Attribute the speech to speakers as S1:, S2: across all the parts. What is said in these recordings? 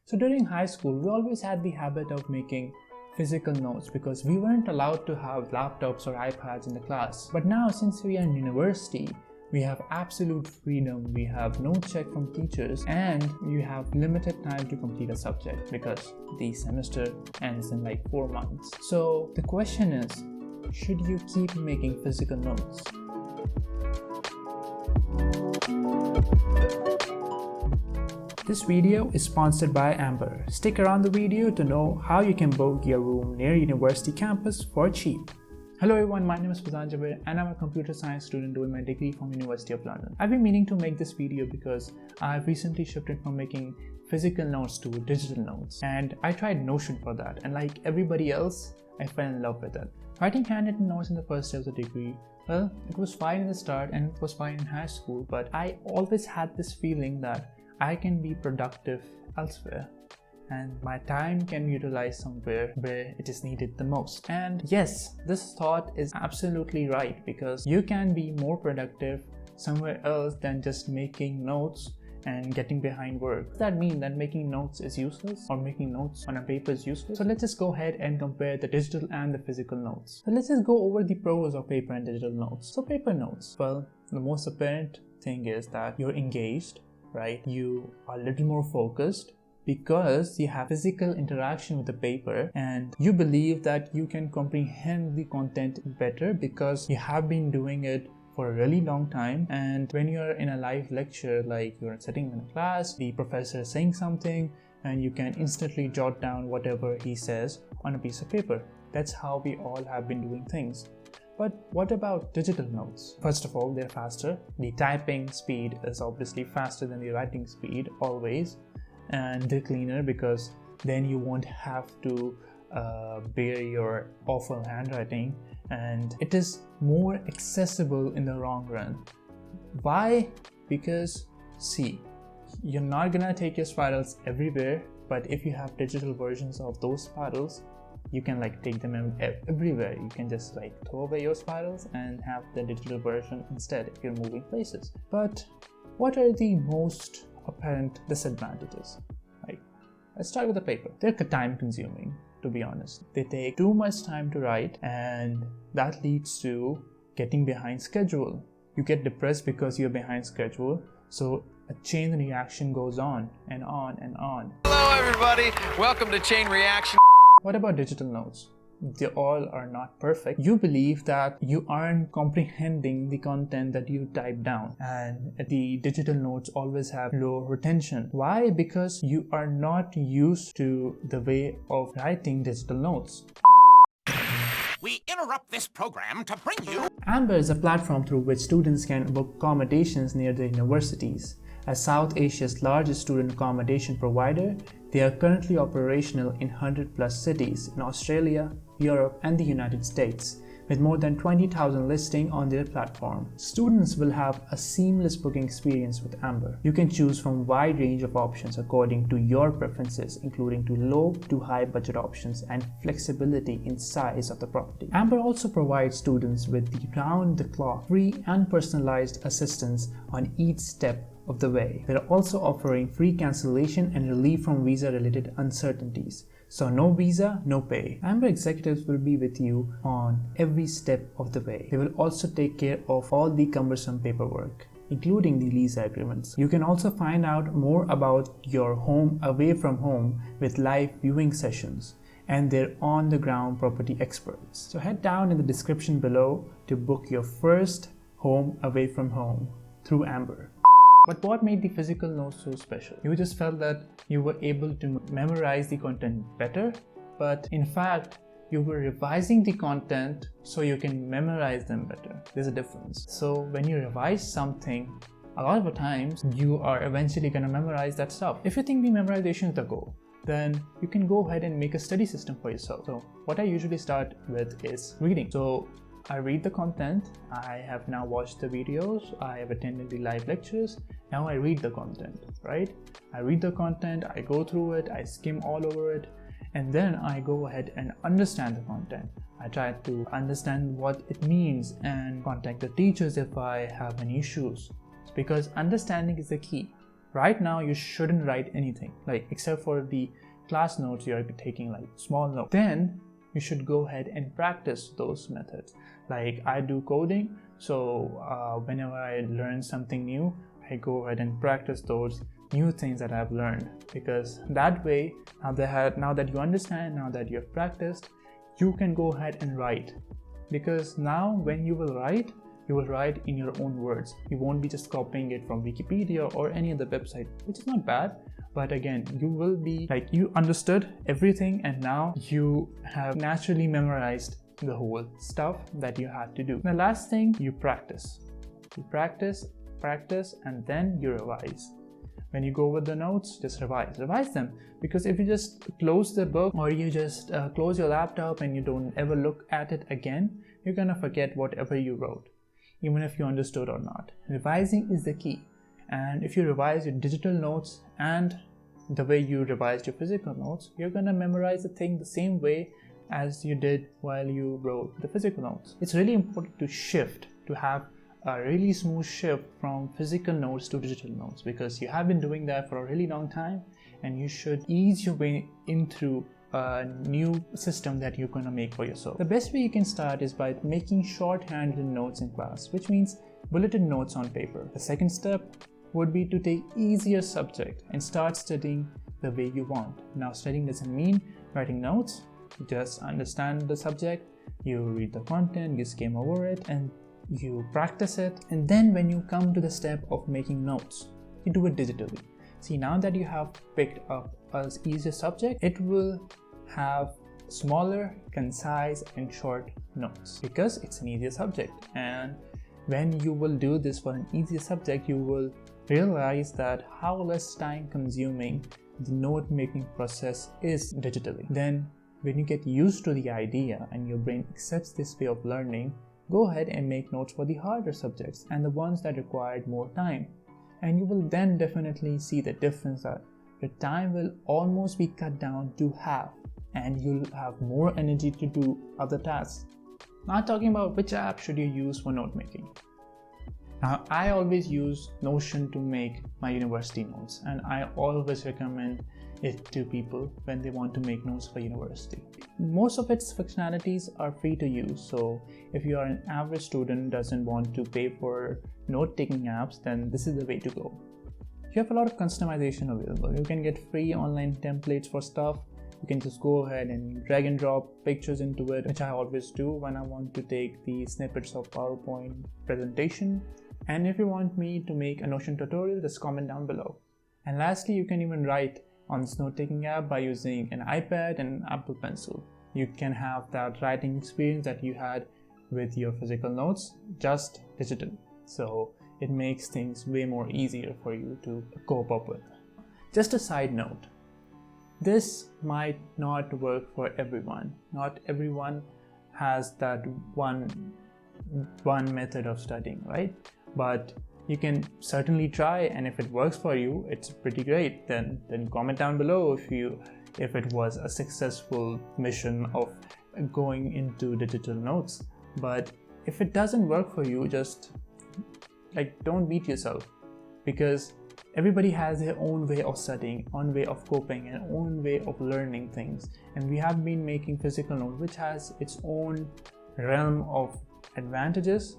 S1: So during high school, we always had the habit of making physical notes because we weren't allowed to have laptops or iPads in the class. But now, since we are in university, we have absolute freedom, we have no check from teachers, and you have limited time to complete a subject because the semester ends in like 4 months. So the question is, should you keep making physical notes? This video is sponsored by Amber. Stick around the video to know how you can book your room near university campus for cheap. Hello everyone, my name is Fazan Jabir and I'm a computer science student doing my degree from University of London. I've been meaning to make this video because I've recently shifted from making physical notes to digital notes, and I tried Notion for that, and like everybody else, I fell in love with it. Writing handwritten notes in the first year of the degree, well, it was fine in the start and it was fine in high school, but I always had this feeling that I can be productive elsewhere and my time can be utilized somewhere where it is needed the most. And yes, this thought is absolutely right, because you can be more productive somewhere else than just making notes and getting behind work. Does that mean that making notes is useless or making notes on a paper is useless? So let's just go ahead and compare the digital and the physical notes. So let's just go over the pros of paper and digital notes. So paper notes, well, the most apparent thing is that you're engaged, right? You are a little more focused because you have physical interaction with the paper, and you believe that you can comprehend the content better because you have been doing it for a really long time. And when you're in a live lecture, like you're sitting in a class, the professor is saying something and you can instantly jot down whatever he says on a piece of paper. That's how we all have been doing things. But what about digital notes? First of all, they're faster. The typing speed is obviously faster than the writing speed always, and they're cleaner because then you won't have to bear your awful handwriting, and it is more accessible in the long run. Why? Because see, you're not gonna take your spirals everywhere, but if you have digital versions of those spirals, you can like take them everywhere. You can just like throw away your spirals and have the digital version instead if you're moving places. But what are the most apparent disadvantages? Like, let's start with the paper. They're time consuming, to be honest. They take too much time to write, and that leads to getting behind schedule. You get depressed because you're behind schedule, so a chain reaction goes on and on and on.
S2: Hello everybody, welcome to Chain Reaction.
S1: What about digital notes? They all are not perfect. You believe that you aren't comprehending the content that you type down, and the digital notes always have low retention. Why? Because you are not used to the way of writing digital notes.
S3: We interrupt this program to bring you...
S1: Amber is a platform through which students can book accommodations near their universities. As South Asia's largest student accommodation provider, they are currently operational in 100+ cities in Australia, Europe, and the United States, with more than 20,000 listings on their platform. Students will have a seamless booking experience with Amber. You can choose from a wide range of options according to your preferences, including to low to high budget options and flexibility in size of the property. Amber also provides students with the round-the-clock, free and personalized assistance on each step of the way. They're also offering free cancellation and relief from visa-related uncertainties. So no visa, no pay. Amber executives will be with you on every step of the way. They will also take care of all the cumbersome paperwork, including the lease agreements. You can also find out more about your home away from home with live viewing sessions and their on-the-ground property experts. So head down in the description below to book your first home away from home through Amber. But what made the physical notes so special? You just felt that you were able to memorize the content better, but in fact, you were revising the content so you can memorize them better. There's a difference. So when you revise something, a lot of the times you are eventually going to memorize that stuff. If you think the memorization is the goal, then you can go ahead and make a study system for yourself. So what I usually start with is reading. So I read the content, I have now watched the videos, I have attended the live lectures, now I read the content, right? I read the content, I go through it, I skim all over it, and then I go ahead and understand the content. I try to understand what it means and contact the teachers if I have any issues, because understanding is the key. Right now you shouldn't write anything, like except for the class notes you're taking, like small notes. Then you should go ahead and practice those methods. Like I do coding, so whenever I learn something new, I go ahead and practice those new things that I've learned, because that way, now that you understand, now that you have practiced, you can go ahead and write. Because now when you will write in your own words. You won't be just copying it from Wikipedia or any other website, which is not bad. But again, you will be like, you understood everything and now you have naturally memorized the whole stuff that you had to do. The last thing, you practice. You practice, and then you revise. When you go over the notes, just revise them. Because if you just close the book or you just close your laptop and you don't ever look at it again, you're gonna forget whatever you wrote, even if you understood or not. Revising is the key. And if you revise your digital notes and the way you revised your physical notes, you're gonna memorize the thing the same way as you did while you wrote the physical notes. It's really important to have a really smooth shift from physical notes to digital notes, because you have been doing that for a really long time and you should ease your way into a new system that you're going to make for yourself. The best way you can start is by making short-handed notes in class, which means bulleted notes on paper. The second step would be to take easier subject and start studying the way you want. Now, studying doesn't mean writing notes. Just understand the subject, you read the content, you skim over it, and you practice it. And then when you come to the step of making notes, you do it digitally. See, now that you have picked up an easier subject, it will have smaller, concise, and short notes because it's an easier subject. And when you will do this for an easier subject, you will realize that how less time consuming the note making process is digitally. Then when you get used to the idea and your brain accepts this way of learning, go ahead and make notes for the harder subjects and the ones that required more time. And you will then definitely see the difference that your time will almost be cut down to half and you'll have more energy to do other tasks. Now, talking about which app should you use for note making. Now, I always use Notion to make my university notes, and I always recommend it to people when they want to make notes for university. Most of its functionalities are free to use, so if you are an average student who doesn't want to pay for note-taking apps, then this is the way to go. You have a lot of customization available. You can get free online templates for stuff. You can just go ahead and drag and drop pictures into it, which I always do when I want to take the snippets of PowerPoint presentation. And if you want me to make a Notion tutorial, just comment down below. And lastly, you can even write on this note-taking app by using an iPad and Apple Pencil. You can have that writing experience that you had with your physical notes, just digital. So it makes things way more easier for you to cope up with. Just a side note, this might not work for everyone. Not everyone has that one method of studying, right? But you can certainly try, and if it works for you, it's pretty great. Then comment down below if it was a successful mission of going into digital notes. But if it doesn't work for you, just don't beat yourself, because everybody has their own way of studying, own way of coping, and own way of learning things. And we have been making physical notes, which has its own realm of advantages.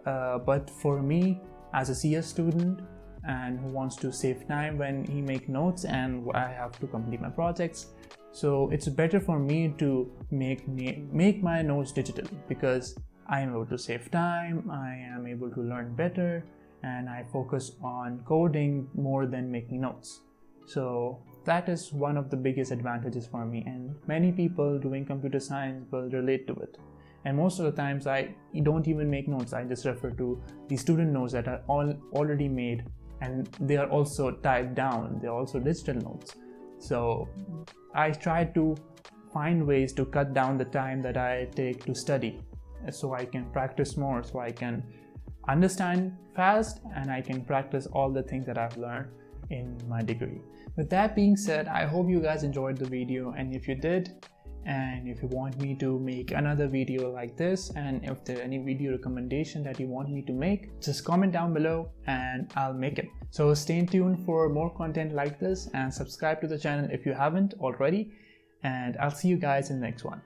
S1: But for me, as a CS student and who wants to save time when he make notes and I have to complete my projects, so it's better for me to make my notes digital, because I am able to save time, I am able to learn better, and I focus on coding more than making notes. So that is one of the biggest advantages for me, and many people doing computer science will relate to it. And most of the times I don't even make notes, I just refer to the student notes that are already made, and they are also typed down, they're also digital notes. So I try to find ways to cut down the time that I take to study, so I can practice more, so I can understand fast, and I can practice all the things that I've learned in my degree. With that being said, I hope you guys enjoyed the video, and if you did, And if you want me to make another video like this, and if there are any video recommendation that you want me to make, just comment down below and I'll make it. So stay tuned for more content like this and subscribe to the channel if you haven't already, and I'll see you guys in the next one.